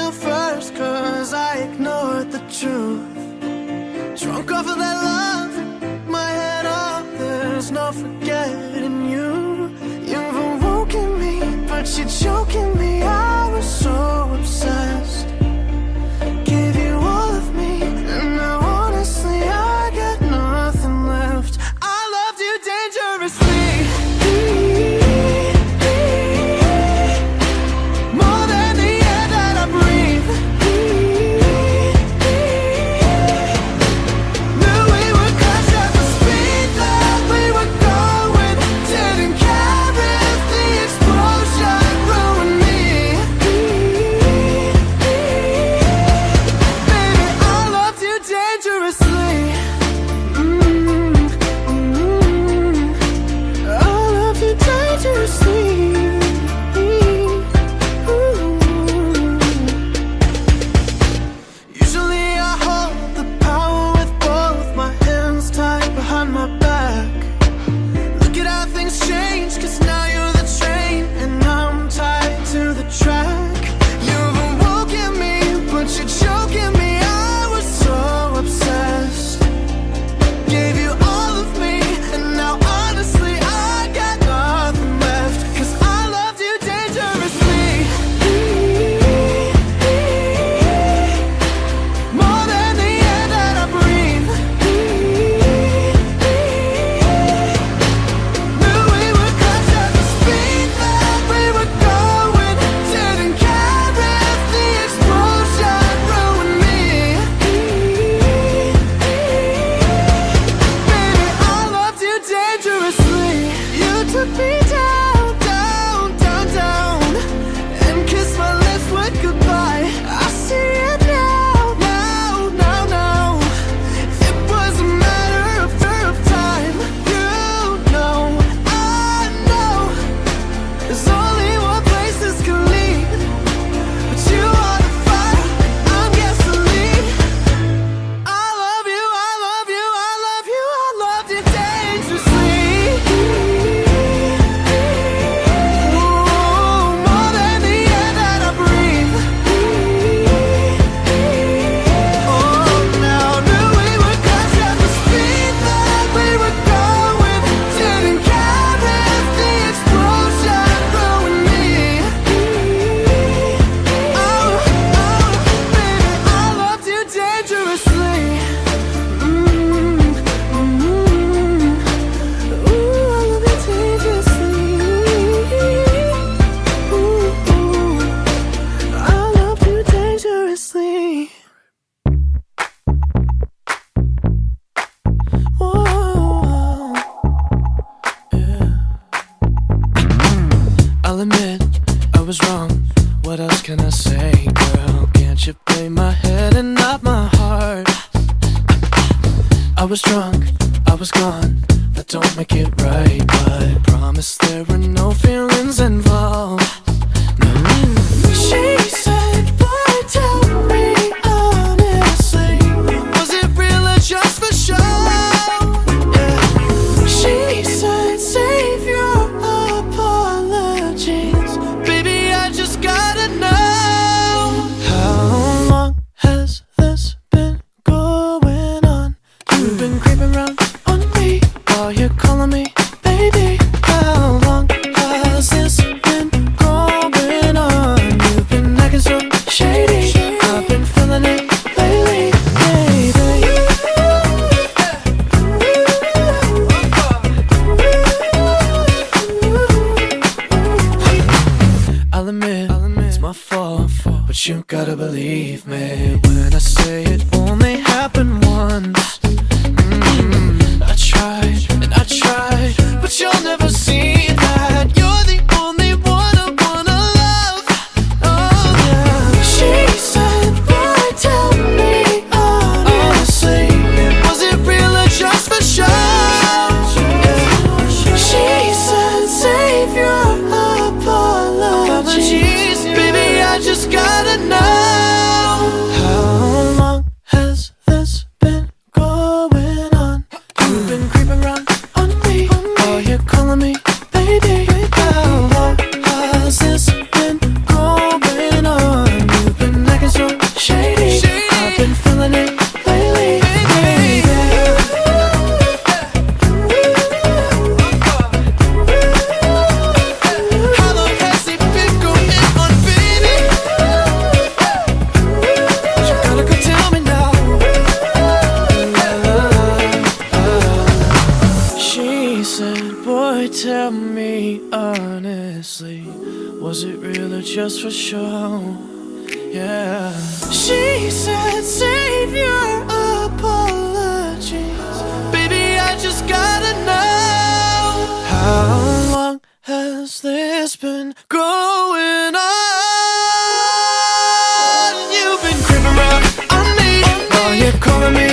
myself first, cause I ignored the truth. Drunk off of that love, my head up, there's no forgetting you. You've awoken me, but you're choking me. I was so obsessed, gave you all of me, and now honestly I got nothing left. I loved you dangerously. I'll admit I was wrong. What else can I say, girl? Can't you play my head and not my heart? I was drunk, I was gone. That don't make it right, but promise there were no feelings involved. No. She said, boy, tell me honestly, was it real or just for show? Yeah. She said, save your apologies, baby, I just gotta know. How long has this been going on? You've been creeping around on me while you're calling me baby. How long has this been going on? You've been acting so shady, I've been feeling it lately, baby. I'll admit it's my fault, but you gotta believe me when I say it only happened once. I tried and I tried, but you'll never see that you're the only one I wanna love. Oh yeah. She said, boy, tell me honestly, was it real or just for show? Yeah. She said, save your apologies, baby, I just gotta know. How long has this been going on? You've been creeping around on me while you're calling me baby. just for show. Yeah. She said, save your apologies. Baby, I just gotta know, How long has this been going on? you've been creeping around on me while you're calling me